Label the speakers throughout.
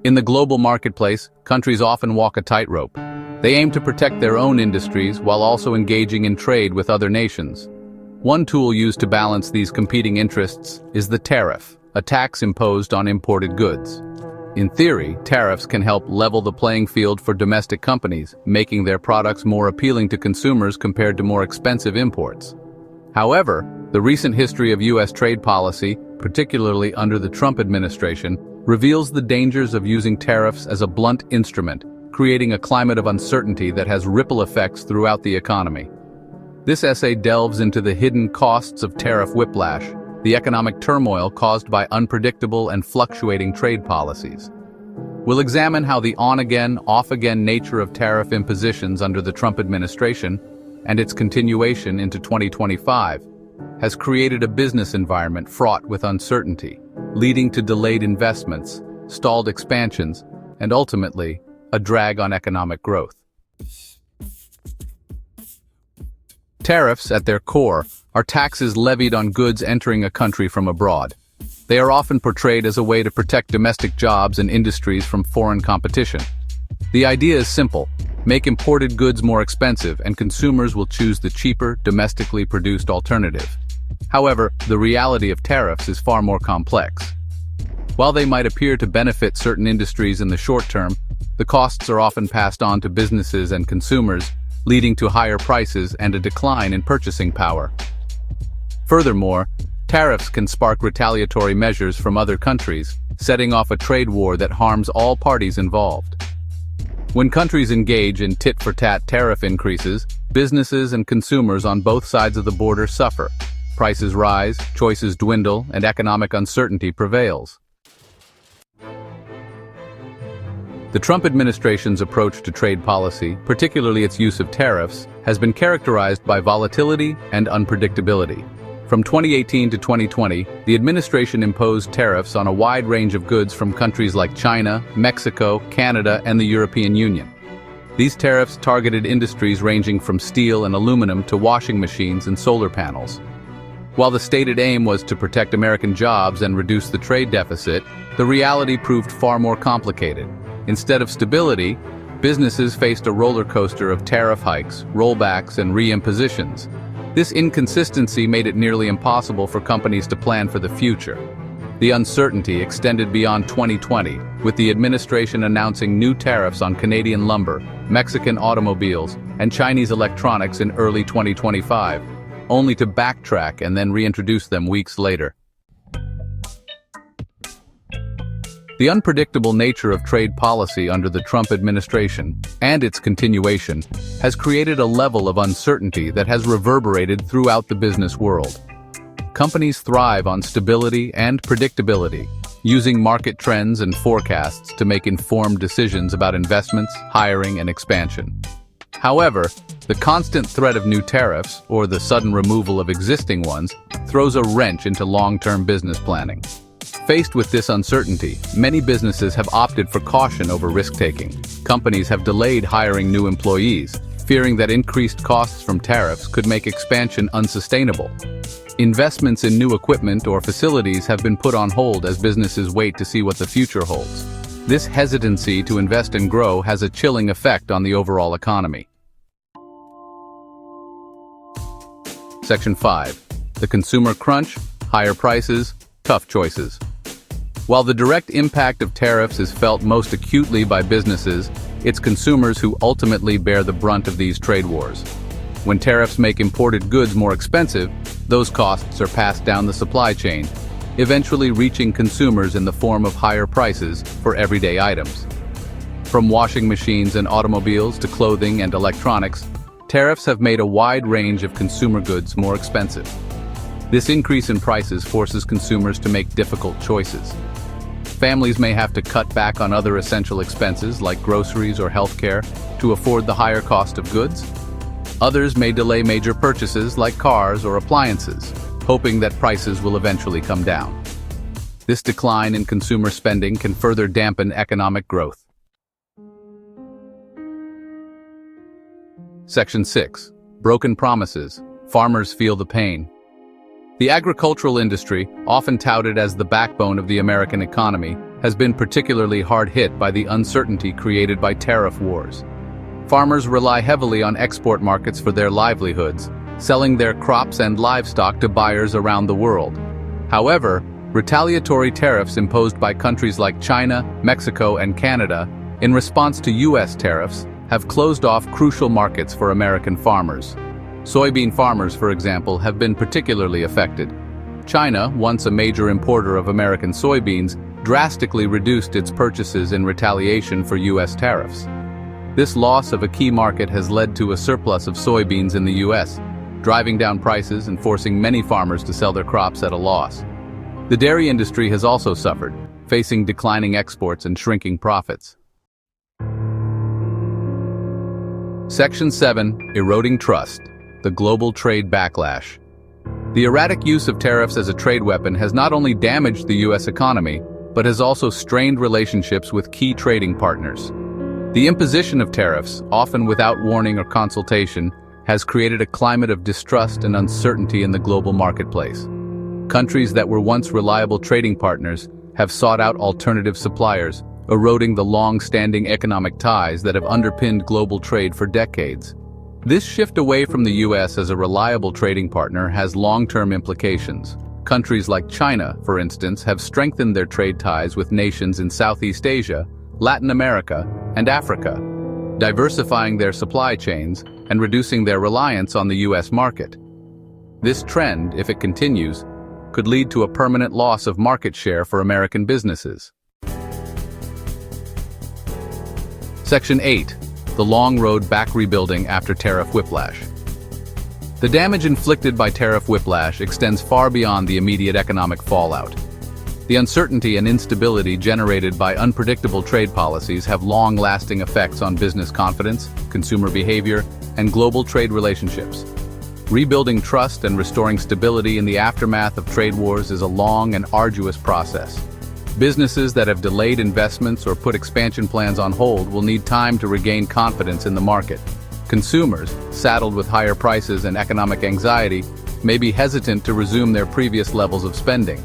Speaker 1: In the global marketplace, countries often walk a tightrope. They aim to protect their own industries while also engaging in trade with other nations. One tool used to balance these competing interests is the tariff, a tax imposed on imported goods. In theory, tariffs can help level the playing field for domestic companies, making their products more appealing to consumers compared to more expensive imports. However, the recent history of U.S. trade policy, particularly under the Trump administration, reveals the dangers of using tariffs as a blunt instrument, creating a climate of uncertainty that has ripple effects throughout the economy. This essay delves into the hidden costs of tariff whiplash, the economic turmoil caused by unpredictable and fluctuating trade policies. We'll examine how the on-again, off-again nature of tariff impositions under the Trump administration and its continuation into 2025 has created a business environment fraught with uncertainty, leading to delayed investments, stalled expansions, and ultimately, a drag on economic growth. Tariffs, at their core, are taxes levied on goods entering a country from abroad. They are often portrayed as a way to protect domestic jobs and industries from foreign competition. The idea is simple: make imported goods more expensive and consumers will choose the cheaper, domestically produced alternative. However, the reality of tariffs is far more complex. While they might appear to benefit certain industries in the short term, the costs are often passed on to businesses and consumers, leading to higher prices and a decline in purchasing power. Furthermore, tariffs can spark retaliatory measures from other countries, setting off a trade war that harms all parties involved. When countries engage in tit-for-tat tariff increases, businesses and consumers on both sides of the border suffer. Prices rise, choices dwindle, and economic uncertainty prevails. The Trump administration's approach to trade policy, particularly its use of tariffs, has been characterized by volatility and unpredictability. From 2018 to 2020, the administration imposed tariffs on a wide range of goods from countries like China, Mexico, Canada, and the European Union. These tariffs targeted industries ranging from steel and aluminum to washing machines and solar panels. While the stated aim was to protect American jobs and reduce the trade deficit, the reality proved far more complicated. Instead of stability, businesses faced a roller coaster of tariff hikes, rollbacks, and reimpositions. This inconsistency made it nearly impossible for companies to plan for the future. The uncertainty extended beyond 2020, with the administration announcing new tariffs on Canadian lumber, Mexican automobiles, and Chinese electronics in early 2025, only to backtrack and then reintroduce them weeks later. The unpredictable nature of trade policy under the Trump administration and its continuation has created a level of uncertainty that has reverberated throughout the business world. Companies thrive on stability and predictability, using market trends and forecasts to make informed decisions about investments, hiring, and expansion. However, the constant threat of new tariffs, or the sudden removal of existing ones, throws a wrench into long-term business planning. Faced with this uncertainty, many businesses have opted for caution over risk-taking. Companies have delayed hiring new employees, fearing that increased costs from tariffs could make expansion unsustainable. Investments in new equipment or facilities have been put on hold as businesses wait to see what the future holds. This hesitancy to invest and grow has a chilling effect on the overall economy. Section 5. The consumer crunch, higher prices, tough choices. While the direct impact of tariffs is felt most acutely by businesses, it's consumers who ultimately bear the brunt of these trade wars. When tariffs make imported goods more expensive, those costs are passed down the supply chain, eventually reaching consumers in the form of higher prices for everyday items. From washing machines and automobiles to clothing and electronics, tariffs have made a wide range of consumer goods more expensive. This increase in prices forces consumers to make difficult choices. Families may have to cut back on other essential expenses like groceries or healthcare to afford the higher cost of goods. Others may delay major purchases like cars or appliances, hoping that prices will eventually come down. This decline in consumer spending can further dampen economic growth. Section 6. Broken promises. Farmers feel the pain. The agricultural industry, often touted as the backbone of the American economy, has been particularly hard hit by the uncertainty created by tariff wars. Farmers rely heavily on export markets for their livelihoods, selling their crops and livestock to buyers around the world. However, retaliatory tariffs imposed by countries like China, Mexico, and Canada, in response to U.S. tariffs, have closed off crucial markets for American farmers. Soybean farmers, for example, have been particularly affected. China, once a major importer of American soybeans, drastically reduced its purchases in retaliation for U.S. tariffs. This loss of a key market has led to a surplus of soybeans in the U.S., driving down prices and forcing many farmers to sell their crops at a loss. The dairy industry has also suffered, facing declining exports and shrinking profits. Section 7. Eroding Trust. The Global Trade Backlash. The erratic use of tariffs as a trade weapon has not only damaged the U.S. economy, but has also strained relationships with key trading partners. The imposition of tariffs, often without warning or consultation, has created a climate of distrust and uncertainty in the global marketplace. Countries that were once reliable trading partners have sought out alternative suppliers, eroding the long-standing economic ties that have underpinned global trade for decades. This shift away from the U.S. as a reliable trading partner has long-term implications. Countries like China, for instance, have strengthened their trade ties with nations in Southeast Asia, Latin America, and Africa, diversifying their supply chains and reducing their reliance on the U.S. market. This trend, if it continues, could lead to a permanent loss of market share for American businesses. Section 8. The long road back rebuilding after tariff whiplash. The damage inflicted by tariff whiplash extends far beyond the immediate economic fallout. The uncertainty and instability generated by unpredictable trade policies have long-lasting effects on business confidence, consumer behavior, and global trade relationships. Rebuilding trust and restoring stability in the aftermath of trade wars is a long and arduous process. Businesses that have delayed investments or put expansion plans on hold will need time to regain confidence in the market. Consumers, saddled with higher prices and economic anxiety, may be hesitant to resume their previous levels of spending.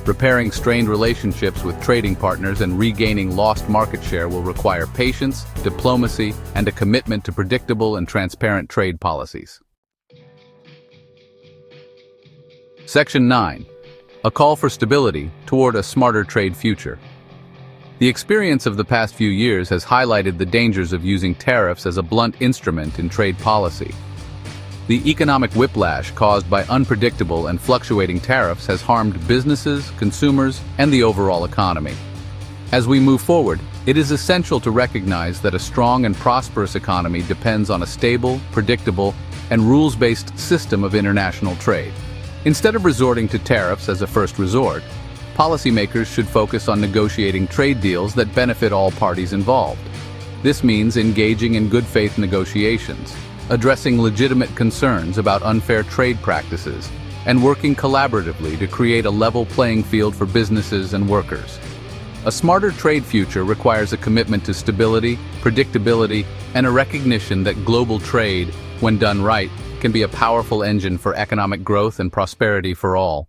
Speaker 1: Repairing strained relationships with trading partners and regaining lost market share will require patience, diplomacy, and a commitment to predictable and transparent trade policies. Section 9. A call for stability toward a smarter trade future. The experience of the past few years has highlighted the dangers of using tariffs as a blunt instrument in trade policy. The economic whiplash caused by unpredictable and fluctuating tariffs has harmed businesses, consumers, and the overall economy. As we move forward, it is essential to recognize that a strong and prosperous economy depends on a stable, predictable, and rules-based system of international trade. Instead of resorting to tariffs as a first resort, policymakers should focus on negotiating trade deals that benefit all parties involved. This means engaging in good faith negotiations, addressing legitimate concerns about unfair trade practices, and working collaboratively to create a level playing field for businesses and workers. A smarter trade future requires a commitment to stability, predictability, and a recognition that global trade, when done right, can be a powerful engine for economic growth and prosperity for all.